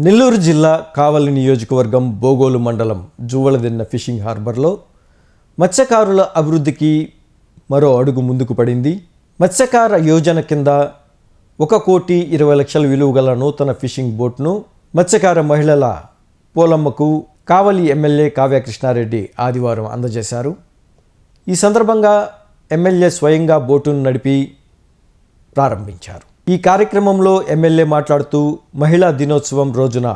నెల్లూరు జిల్లా కావలి నియోజకవర్గం బోగోలు మండలం జువ్వలదిన్న ఫిషింగ్ హార్బర్లో మత్స్యకారుల అభివృద్ధికి మరో అడుగు ముందుకు పడింది. మత్స్యకార యోజన కింద 1,20,00,000 విలువ గల నూతన ఫిషింగ్ బోట్ను మత్స్యకార మహిళల పోలమ్మకు కావలి ఎమ్మెల్యే కావ్య కృష్ణారెడ్డి ఆదివారం అందజేశారు. ఈ సందర్భంగా ఎమ్మెల్యే స్వయంగా బోటును నడిపి ప్రారంభించారు. ఈ కార్యక్రమంలో ఎమ్మెల్యే మాట్లాడుతూ మహిళా దినోత్సవం రోజున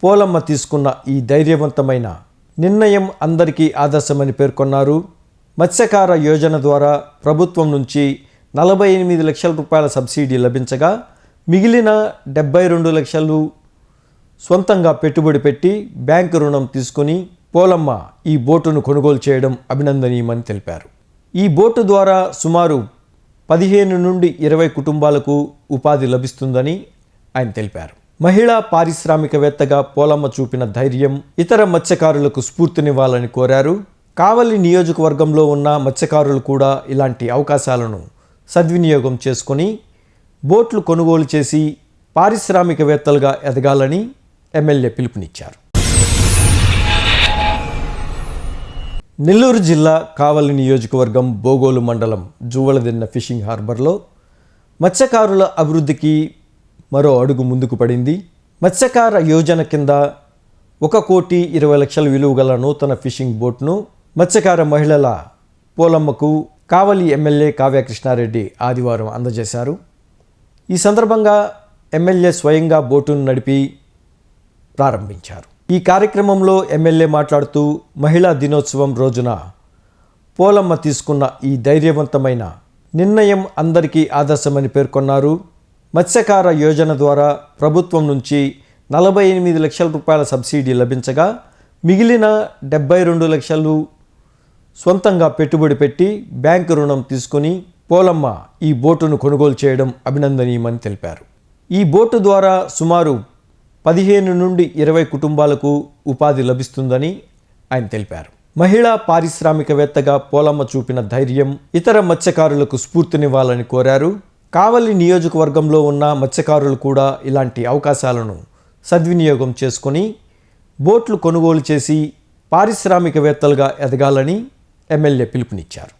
పోలమ్మ తీసుకున్న ఈ ధైర్యవంతమైన నిర్ణయం అందరికీ ఆదర్శమని పేర్కొన్నారు. మత్స్యకార యోజన ద్వారా ప్రభుత్వం నుంచి 48 లక్షల రూపాయల సబ్సిడీ లభించగా మిగిలిన 72 లక్షలు సొంతంగా పెట్టుబడి పెట్టి బ్యాంకు రుణం తీసుకుని పోలమ్మ ఈ బోటును కొనుగోలు చేయడం అభినందనీయమని తెలిపారు. ఈ బోటు ద్వారా సుమారు 15 నుండి 20 కుటుంబాలకు ఉపాధి లభిస్తుందని ఆయన తెలిపారు. మహిళా పారిశ్రామికవేత్తగా పోలమ్మ చూపిన ధైర్యం ఇతర మత్స్యకారులకు స్ఫూర్తినివ్వాలని కోరారు. కావలి నియోజకవర్గంలో ఉన్న మత్స్యకారులు కూడా ఇలాంటి అవకాశాలను సద్వినియోగం చేసుకొని బోట్లు కొనుగోలు చేసి పారిశ్రామికవేత్తలుగా ఎదగాలని ఎమ్మెల్యే పిలుపునిచ్చారు. నెల్లూరు జిల్లా కావలి నియోజకవర్గం బోగోలు మండలం జువ్వలదిన్న ఫిషింగ్ హార్బర్లో మత్స్యకారుల అభివృద్ధికి మరో అడుగు ముందుకు పడింది. మత్స్యకార యోజన కింద 1,20,00,000 విలువ గల నూతన ఫిషింగ్ బోట్ను మత్స్యకార మహిళల పోలమ్మకు కావలి ఎమ్మెల్యే కావ్య కృష్ణారెడ్డి ఆదివారం అందజేశారు. ఈ సందర్భంగా ఎమ్మెల్యే స్వయంగా బోటును నడిపి ప్రారంభించారు. ఈ కార్యక్రమంలో ఎమ్మెల్యే మాట్లాడుతూ మహిళా దినోత్సవం రోజున పోలమ్మ తీసుకున్న ఈ ధైర్యవంతమైన నిర్ణయం అందరికీ ఆదర్శమని పేర్కొన్నారు. మత్స్యకార యోజన ద్వారా ప్రభుత్వం నుంచి 48 లక్షల రూపాయల సబ్సిడీ లభించగా మిగిలిన 72 లక్షలు సొంతంగా పెట్టుబడి పెట్టి బ్యాంకు రుణం తీసుకుని పోలమ్మ ఈ బోటును కొనుగోలు చేయడం అభినందనీయమని తెలిపారు. ఈ బోటు ద్వారా సుమారు 15 నుండి 20 కుటుంబాలకు ఉపాధి లభిస్తుందని ఆయన తెలిపారు. మహిళా పారిశ్రామికవేత్తగా పోలమ్మ చూపిన ధైర్యం ఇతర మత్స్యకారులకు స్ఫూర్తినివ్వాలని కోరారు. కావలి నియోజకవర్గంలో ఉన్న మత్స్యకారులు కూడా ఇలాంటి అవకాశాలను సద్వినియోగం చేసుకొని బోట్లు కొనుగోలు చేసి పారిశ్రామికవేత్తలుగా ఎదగాలని ఎమ్మెల్యే పిలుపునిచ్చారు.